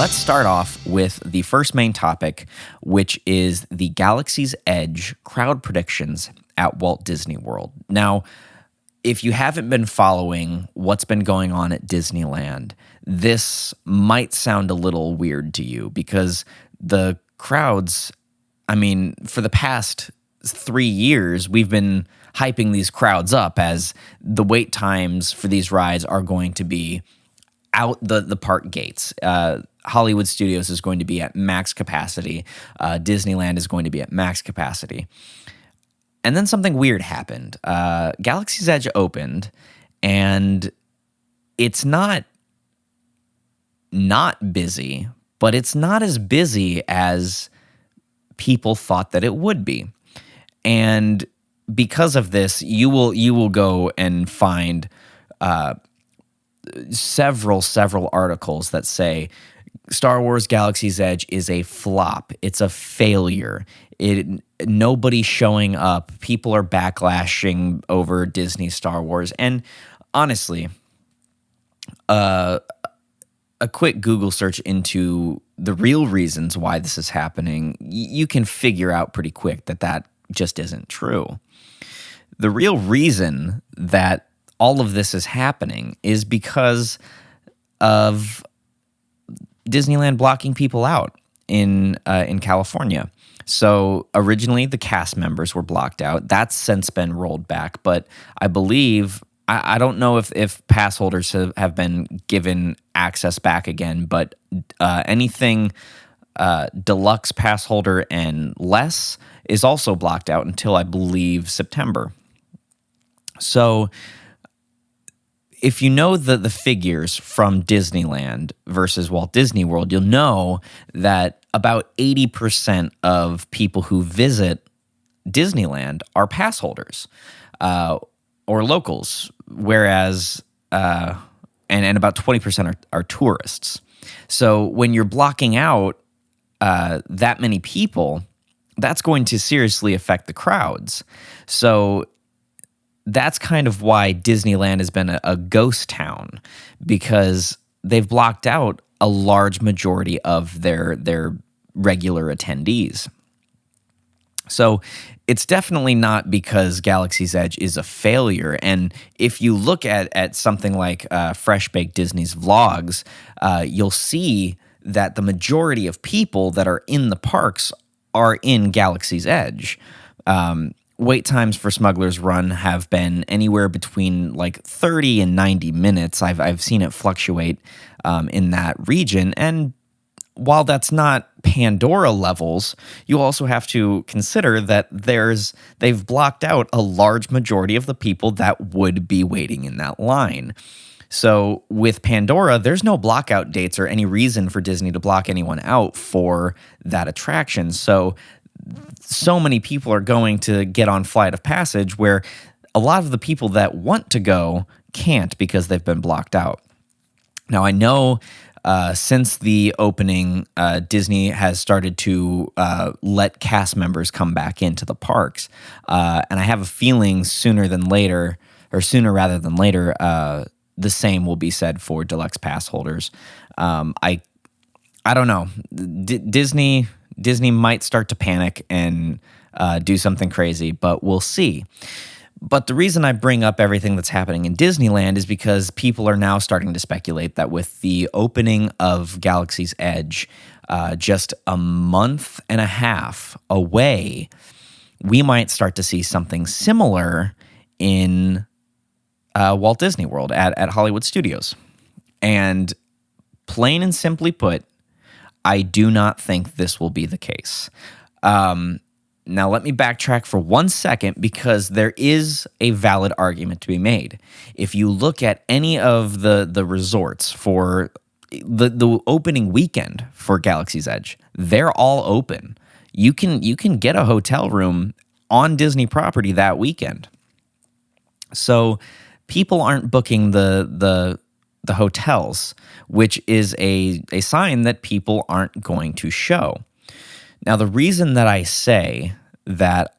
let's start off with the first main topic, which is the Galaxy's Edge crowd predictions at Walt Disney World. Now, if you haven't been following what's been going on at Disneyland, this might sound a little weird to you because the crowds, for the past 3 years, we've been hyping these crowds up as the wait times for these rides are going to be out the park gates. Hollywood Studios is going to be at max capacity. Disneyland is going to be at max capacity. And then something weird happened. Galaxy's Edge opened, and it's not busy, but it's not as busy as people thought that it would be. And because of this, you will go and find several articles that say Star Wars Galaxy's Edge is a flop. It's a failure. Nobody's showing up. People are backlashing over Disney Star Wars. And honestly, a quick Google search into the real reasons why this is happening, you can figure out pretty quick that just isn't true. The real reason that all of this is happening is because of Disneyland blocking people out in California. So originally the cast members were blocked out. That's since been rolled back, but I believe I don't know if pass holders have been given access back again, but anything deluxe pass holder and less is also blocked out until I believe September. So if you know the figures from Disneyland versus Walt Disney World, you'll know that about 80% of people who visit Disneyland are pass holders or locals, whereas and about 20% are tourists. So when you're blocking out that many people, that's going to seriously affect the crowds. So that's kind of why Disneyland has been a ghost town, because they've blocked out a large majority of their regular attendees. So it's definitely not because Galaxy's Edge is a failure. And if you look at something like Fresh Baked Disney's vlogs, you'll see that the majority of people that are in the parks are in Galaxy's Edge. Wait times for Smuggler's Run have been anywhere between like 30 and 90 minutes. I've seen it fluctuate in that region. And while that's not Pandora levels, you also have to consider that they've blocked out a large majority of the people that would be waiting in that line. So with Pandora, there's no blockout dates or any reason for Disney to block anyone out for that attraction. So many people are going to get on Flight of Passage where a lot of the people that want to go can't because they've been blocked out. Now, I know since the opening, Disney has started to let cast members come back into the parks. And I have a feeling sooner rather than later, the same will be said for deluxe pass holders. I don't know. Disney might start to panic and do something crazy, but we'll see. But the reason I bring up everything that's happening in Disneyland is because people are now starting to speculate that with the opening of Galaxy's Edge just a month and a half away, we might start to see something similar in Walt Disney World at Hollywood Studios. And plain and simply put, I do not think this will be the case. Now, let me backtrack for 1 second because there is a valid argument to be made. If you look at any of the resorts for the opening weekend for Galaxy's Edge, they're all open. You can get a hotel room on Disney property that weekend. So people aren't booking the hotels, which is a sign that people aren't going to show. Now, the reason that I say that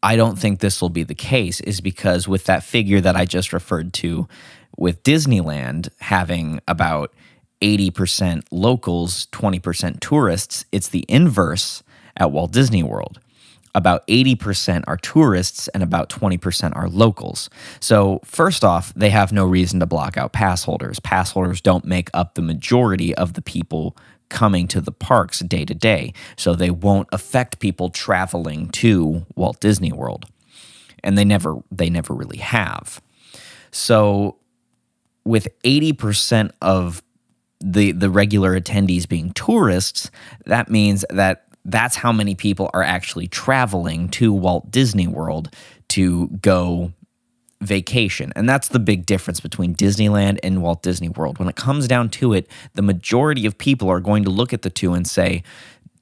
I don't think this will be the case is because with that figure that I just referred to with Disneyland having about 80% locals, 20% tourists. It's the inverse at Walt Disney World. About 80% are tourists and about 20% are locals. So, first off, they have no reason to block out pass holders. Pass holders don't make up the majority of the people coming to the parks day to day. So, they won't affect people traveling to Walt Disney World. And they never really have. So, with 80% of the regular attendees being tourists, that means that's how many people are actually traveling to Walt Disney World to go vacation. And that's the big difference between Disneyland and Walt Disney World. When it comes down to it, the majority of people are going to look at the two and say,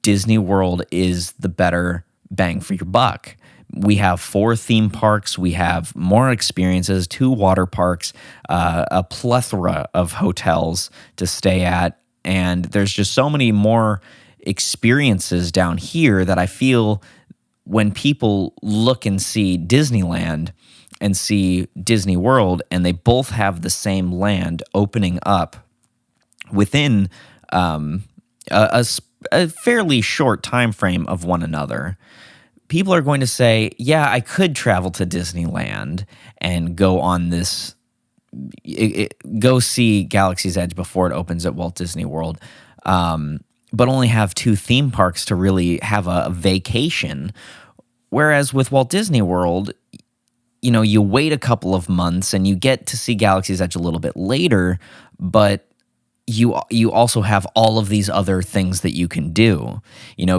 Disney World is the better bang for your buck. We have 4 theme parks. We have more experiences, 2 water parks, a plethora of hotels to stay at. And there's just so many more experiences down here that I feel when people look and see Disneyland and see Disney World, and they both have the same land opening up within a fairly short time frame of one another, people are going to say, yeah, I could travel to Disneyland and go on this, go see Galaxy's Edge before it opens at Walt Disney World, but only have 2 theme parks to really have a vacation. Whereas with Walt Disney World, you wait a couple of months and you get to see Galaxy's Edge a little bit later, but you also have all of these other things that you can do,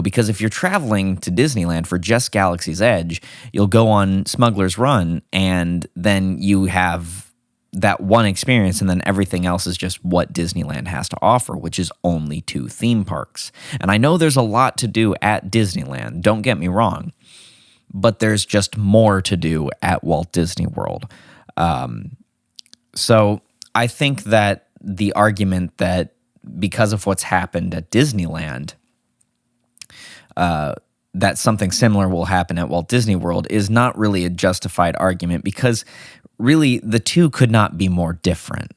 because if you're traveling to Disneyland for just Galaxy's Edge, you'll go on Smuggler's Run and then you have that one experience, and then everything else is just what Disneyland has to offer, which is only 2 theme parks. And I know there's a lot to do at Disneyland, don't get me wrong, but there's just more to do at Walt Disney World. So I think that the argument that because of what's happened at Disneyland, that something similar will happen at Walt Disney World is not really a justified argument, because really the two could not be more different.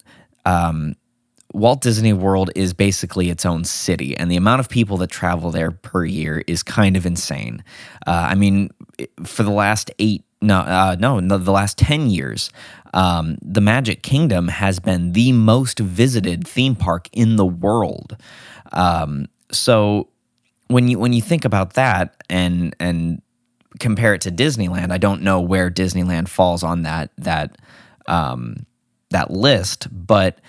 Walt Disney World is basically its own city, and the amount of people that travel there per year is kind of insane. For the last the last 10 years, the Magic Kingdom has been the most visited theme park in the world. So when you think about that and compare it to Disneyland, I don't know where Disneyland falls on that list, but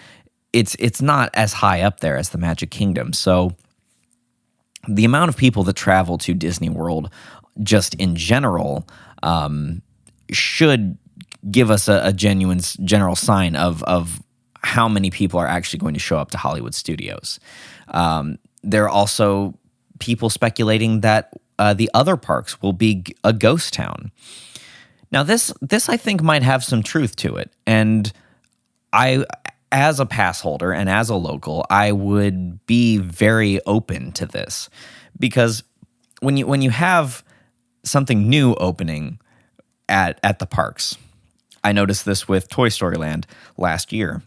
it's not as high up there as the Magic Kingdom. So the amount of people that travel to Disney World just in general should give us a genuine general sign of how many people are actually going to show up to Hollywood Studios. There are also people speculating that the other parks will be a ghost town. Now, this I think might have some truth to it, and I, as a pass holder and as a local, I would be very open to this, because when you have something new opening at the parks, I noticed this with Toy Story Land last year.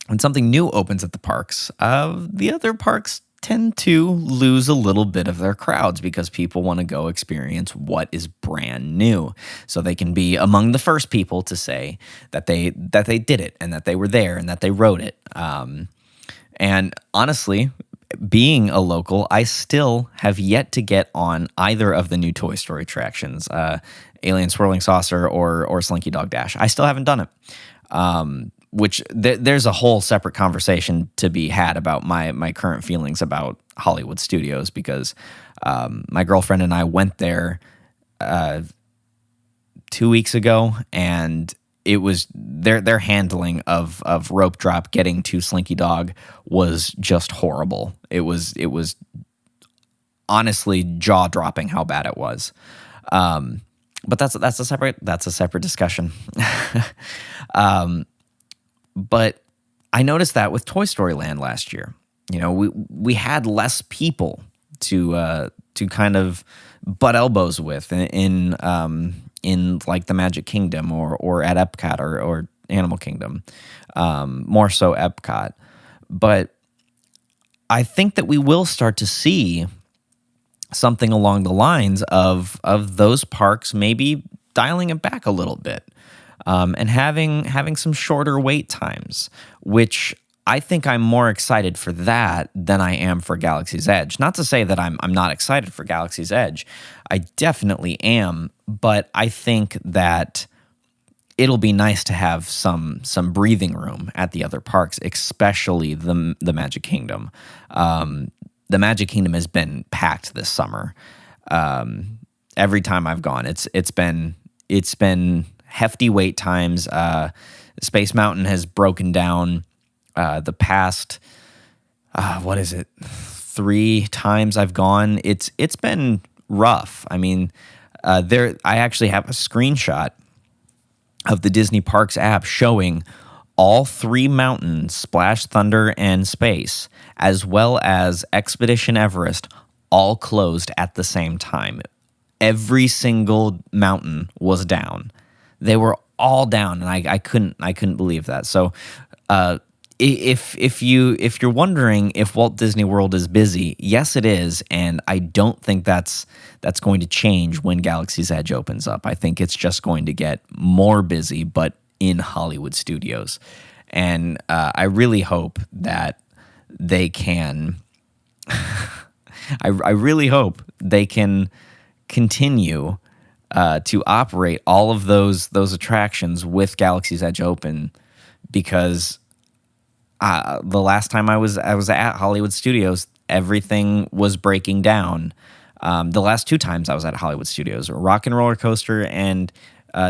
When something new opens at the parks, the other parks tend to lose a little bit of their crowds because people want to go experience what is brand new, so they can be among the first people to say that they did it and that they were there and that they rode it. And honestly, being a local, I still have yet to get on either of the new Toy Story attractions, Alien Swirling Saucer or Slinky Dog Dash. I still haven't done it. Which there's a whole separate conversation to be had about my current feelings about Hollywood Studios, because my girlfriend and I went there 2 weeks ago, and it was their handling of rope drop getting to Slinky Dog was just horrible. It was honestly jaw dropping how bad it was. But that's a separate discussion. But I noticed that with Toy Story Land last year, we had less people to kind of butt elbows with in like the Magic Kingdom or at Epcot or Animal Kingdom, more so Epcot. But I think that we will start to see something along the lines of those parks maybe dialing it back a little bit, and having some shorter wait times, which I think I'm more excited for that than I am for Galaxy's Edge. Not to say that I'm not excited for Galaxy's Edge. I definitely am, but I think that it'll be nice to have some breathing room at the other parks, especially the Magic Kingdom. The Magic Kingdom has been packed this summer. Every time I've gone, it's been hefty wait times. Space Mountain has broken down the past, what is it, 3 times I've gone. It's been rough. I mean, I actually have a screenshot of the Disney Parks app showing all 3 mountains, Splash, Thunder, and Space, as well as Expedition Everest, all closed at the same time. Every single mountain was down. They were all down, and I couldn't believe that. So, if you're wondering if Walt Disney World is busy, yes, it is, and I don't think that's going to change when Galaxy's Edge opens up. I think it's just going to get more busy, but in Hollywood Studios, and I really hope that they can. I really hope they can continue to operate all of those attractions with Galaxy's Edge open, because the last time I was at Hollywood Studios, everything was breaking down. The last 2 times I was at Hollywood Studios, Rock and Roller Coaster and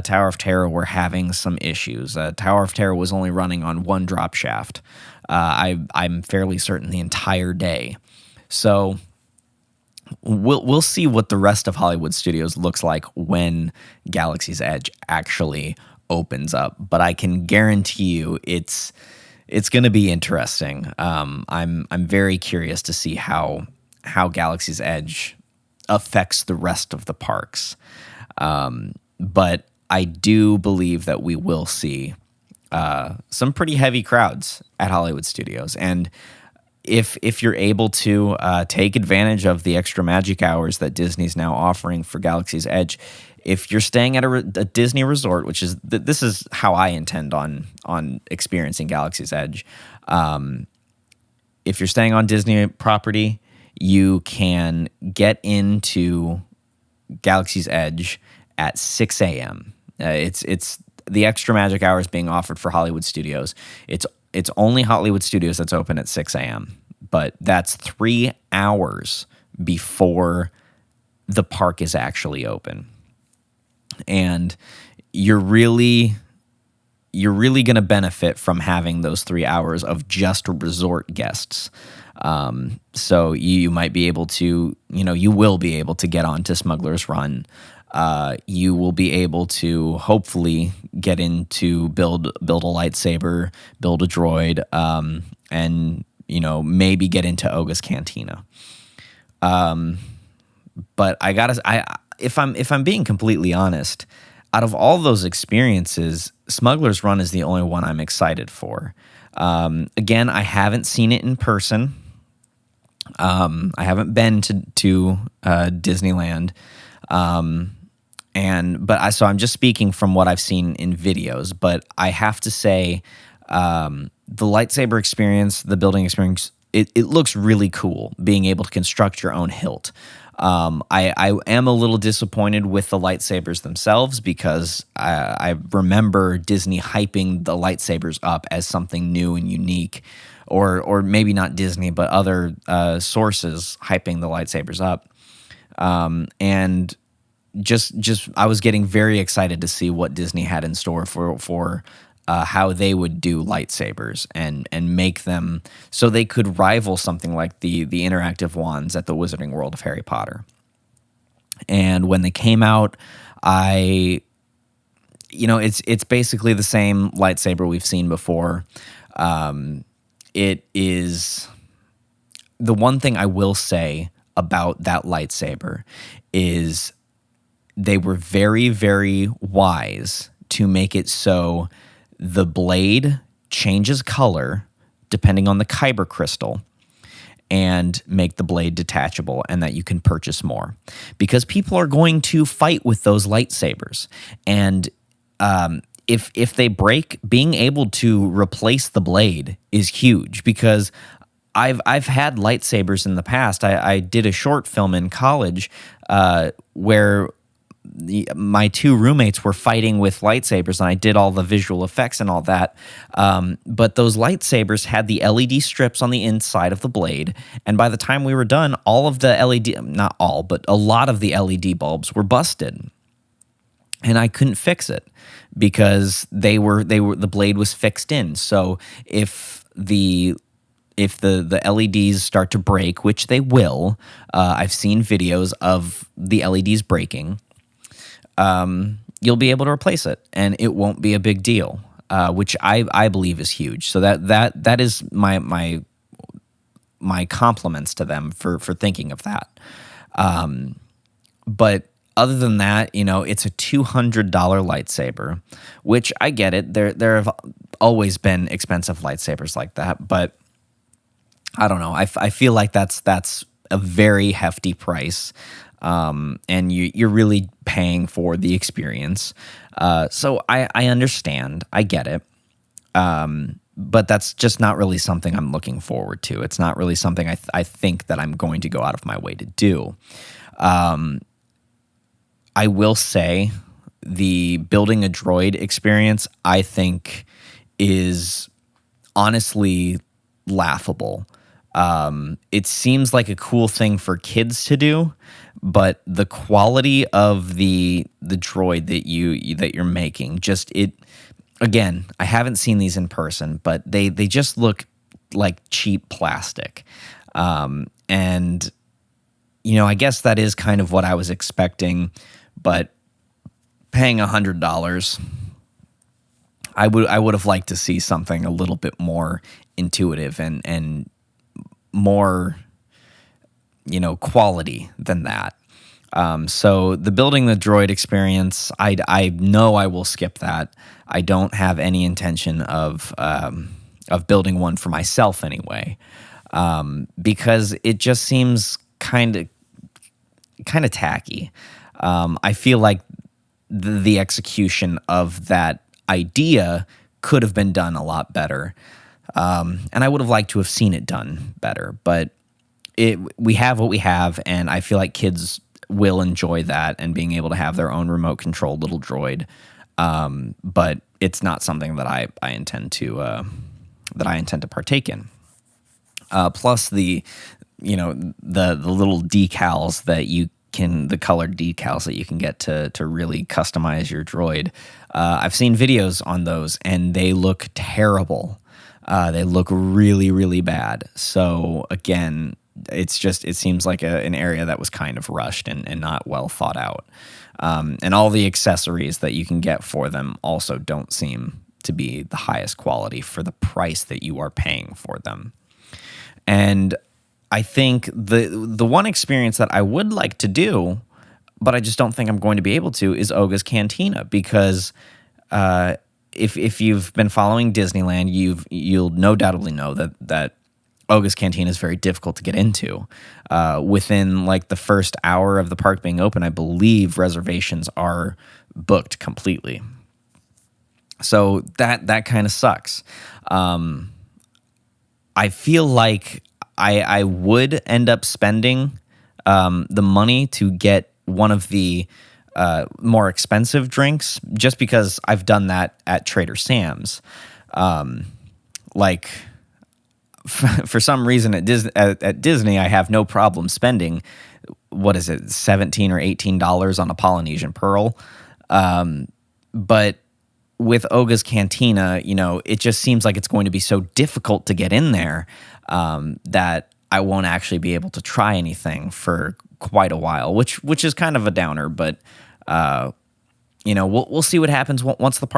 Tower of Terror were having some issues. Tower of Terror was only running on 1 drop shaft. I'm fairly certain the entire day. So we'll see what the rest of Hollywood Studios looks like when Galaxy's Edge actually opens up. But I can guarantee you it's going to be interesting. I'm very curious to see how Galaxy's Edge affects the rest of the parks. But I do believe that we will see some pretty heavy crowds at Hollywood Studios. And if you're able to take advantage of the extra magic hours that Disney's now offering for Galaxy's Edge, if you're staying at a Disney resort, which is this is how I intend on experiencing Galaxy's Edge. If you're staying on Disney property, you can get into Galaxy's Edge at 6 a.m. It's the extra magic hours being offered for Hollywood Studios. It's only Hollywood Studios that's open at 6 a.m., but that's 3 hours before the park is actually open. And you're really going to benefit from having those 3 hours of just resort guests. So you might be able to, you will be able to get onto Smuggler's Run. You will be able to hopefully get into build a lightsaber, build a droid, and maybe get into Oga's Cantina. But if I'm being completely honest, out of all those experiences, Smuggler's Run is the only one I'm excited for. Again, I haven't seen it in person. I haven't been to Disneyland. So I'm just speaking from what I've seen in videos, but I have to say, the lightsaber experience, the building experience, it looks really cool being able to construct your own hilt. I am a little disappointed with the lightsabers themselves, because I remember Disney hyping the lightsabers up as something new and unique, or maybe not Disney, but other sources hyping the lightsabers up. And just I was getting very excited to see what Disney had in store for how they would do lightsabers and make them so they could rival something like the interactive wands at the Wizarding World of Harry Potter. And when they came out, it's basically the same lightsaber we've seen before. It is the one thing I will say about that lightsaber is they were very, very wise to make it so the blade changes color depending on the kyber crystal, and make the blade detachable and that you can purchase more. Because people are going to fight with those lightsabers. And if they break, being able to replace the blade is huge, because I've had lightsabers in the past. I did a short film in college where my two roommates were fighting with lightsabers, and I did all the visual effects and all that. But those lightsabers had the LED strips on the inside of the blade, and by the time we were done, all of the LED, not all, but a lot of the LED bulbs were busted. And I couldn't fix it because the blade was fixed in. So if the LEDs start to break, which they will, I've seen videos of the LEDs breaking, you'll be able to replace it, and it won't be a big deal, which I believe is huge. So that is my compliments to them for thinking of that. But other than that, it's a $200 lightsaber, which I get it. There have always been expensive lightsabers like that, but I don't know. I feel like that's a very hefty price, and you're really paying for the experience. So I understand. I get it. But that's just not really something I'm looking forward to. It's not really something I think that I'm going to go out of my way to do. I will say the building a droid experience, I think, is honestly laughable. It seems like a cool thing for kids to do, but the quality of the droid that you're making, again, I haven't seen these in person, but they just look like cheap plastic. And I guess that is kind of what I was expecting, but paying $100, I would have liked to see something a little bit more intuitive and more, quality than that. So the building the droid experience, I know I will skip that. I don't have any intention of building one for myself anyway, because it just seems kind of tacky. I feel like the execution of that idea could have been done a lot better. And I would have liked to have seen it done better, but we have what we have, and I feel like kids will enjoy that and being able to have their own remote controlled little droid. But it's not something that I intend to partake in. Plus the little decals the colored decals that you can get to really customize your droid. I've seen videos on those, and they look terrible. They look really, really bad. So again, it seems like an area that was kind of rushed and not well thought out. And all the accessories that you can get for them also don't seem to be the highest quality for the price that you are paying for them. And I think the one experience that I would like to do, but I just don't think I'm going to be able to, is Oga's Cantina, because if you've been following Disneyland, you'll no doubtably know that Oga's Cantina is very difficult to get into. Within like the first hour of the park being open, I believe reservations are booked completely. So that kind of sucks. I feel like I would end up spending the money to get one of the more expensive drinks, just because I've done that at Trader Sam's. For some reason at Disney, I have no problem spending, what is it, $17 or $18 on a Polynesian Pearl. But with Oga's Cantina, it just seems like it's going to be so difficult to get in there that I won't actually be able to try anything for quite a while, which is kind of a downer. But we'll see what happens once the park